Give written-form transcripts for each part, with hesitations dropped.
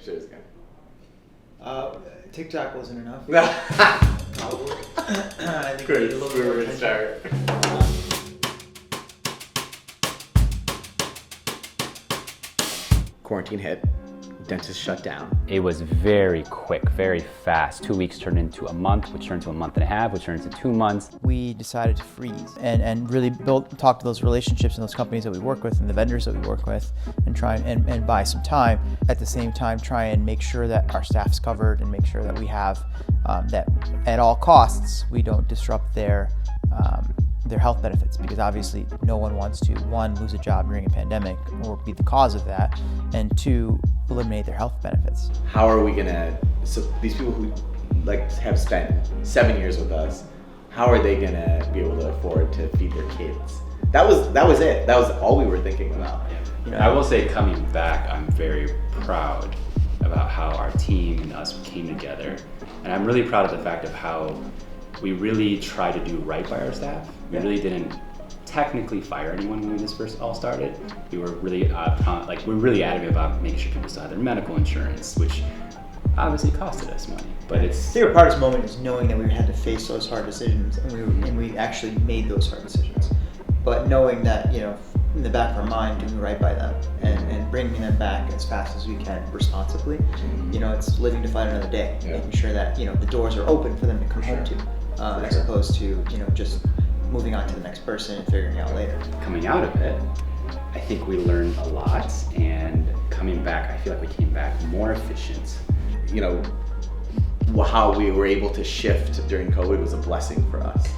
shows again? TikTok wasn't enough. I think we need a little bit more attention. Start. Quarantine hit. Dentist shut down. It was very quick, very fast. 2 weeks turned into a month, which turned to a month and a half, which turned into 2 months. We decided to freeze and really talk to those relationships and those companies that we work with and the vendors that we work with and try and buy some time. At the same time, try and make sure that our staff's covered and make sure that we have that at all costs we don't disrupt their health benefits, because obviously no one wants to, one, lose a job during a pandemic or be the cause of that, and two, eliminate their health benefits. How are we gonna, so these people who have spent 7 years with us, how are they gonna be able to afford to feed their kids? That was it. That was all we were thinking about. I will say, coming back, I'm very proud about how our team and us came together. And I'm really proud of the fact of how we really tried to do right by our staff. We really didn't technically fire anyone when this first all started. We were really adamant about making sure people still had their medical insurance, which obviously costed us money. But I think our proudest moment is knowing that we had to face those hard decisions, and we actually made those hard decisions. But knowing that, in the back of our mind, doing right by them and bringing them back as fast as we can responsibly. It's living to fight another day, making sure that the doors are open for them to come home to, as opposed to just moving on to the next person and figuring out later. Coming out of it, I think we learned a lot, and coming back, I feel like we came back more efficient. How we were able to shift during COVID was a blessing for us.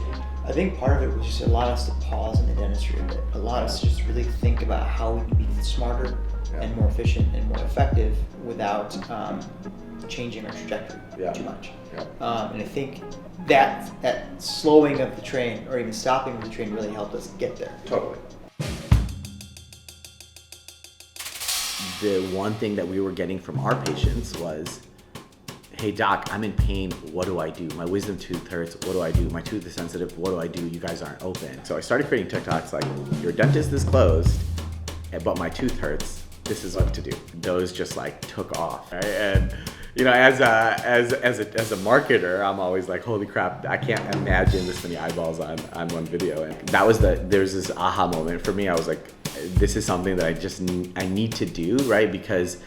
I think part of it was just allowed us to pause in the dentistry a bit. Allowed us to just really think about how we can be smarter and more efficient and more effective without changing our trajectory too much. And I think that slowing of the train or even stopping of the train really helped us get there. Totally. The one thing that we were getting from our patients was, hey doc, I'm in pain, what do I do? My wisdom tooth hurts, what do I do? My tooth is sensitive, what do I do? You guys aren't open. So I started creating TikToks like, your dentist is closed, but my tooth hurts, this is what to do. Those just took off, right? And as a marketer, I'm always like, holy crap, I can't imagine this many eyeballs on one video. And there's this aha moment for me. I was like, this is something that I need to do, right? Because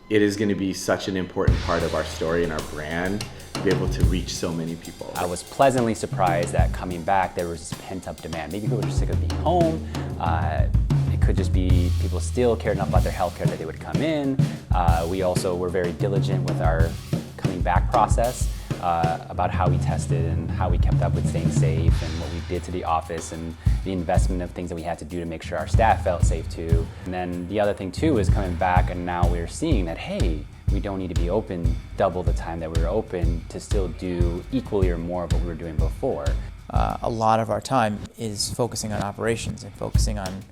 it is going to be such an important part of our story and our brand to be able to reach so many people. I was pleasantly surprised that coming back, there was this pent-up demand. Maybe people were just sick of being home. It could just be people still cared enough about their healthcare that they would come in. We also were very diligent with our coming back process about how we tested and how we kept up with staying safe and what we did to the office and the investment of things that we had to do to make sure our staff felt safe too. And then the other thing too is coming back, and now we're seeing that, hey, we don't need to be open double the time that we were open to still do equally or more of what we were doing before. A lot of our time is focusing on operations and focusing on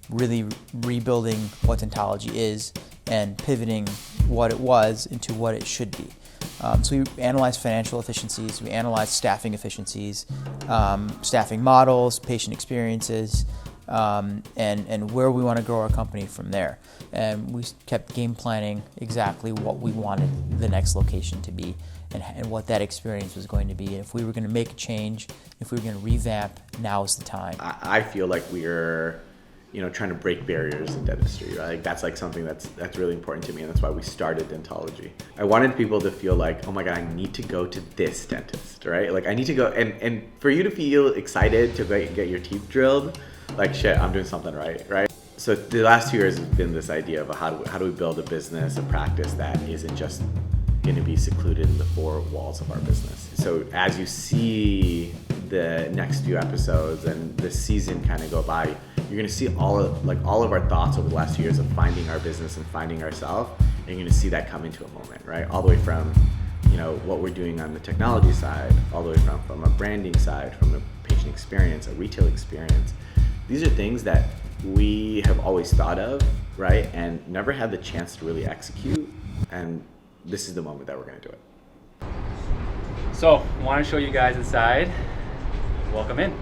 really rebuilding what dentology is and pivoting what it was into what it should be. So we analyze financial efficiencies, we analyze staffing efficiencies, staffing models, patient experiences, and where we want to grow our company from there. And we kept game planning exactly what we wanted the next location to be and what that experience was going to be. And if we were going to make a change, if we were going to revamp, now is the time. I feel like we're trying to break barriers in dentistry, right? That's something that's really important to me, and that's why we started dentology. I wanted people to feel like, oh my God, I need to go to this dentist, right? I need to go, and for you to feel excited to get your teeth drilled, shit, I'm doing something right? So the last 2 years has been this idea of how do we build a business, a practice that isn't just going to be secluded in the four walls of our business. So as you see the next few episodes and the season kind of go by, you're going to see all of our thoughts over the last 2 years of finding our business and finding ourselves, and you're going to see that come into a moment, right? All the way from what we're doing on the technology side, all the way from a branding side, from a patient experience, a retail experience. These are things that we have always thought of, right? And never had the chance to really execute. And this is the moment that we're going to do it. So, I want to show you guys inside. Welcome in.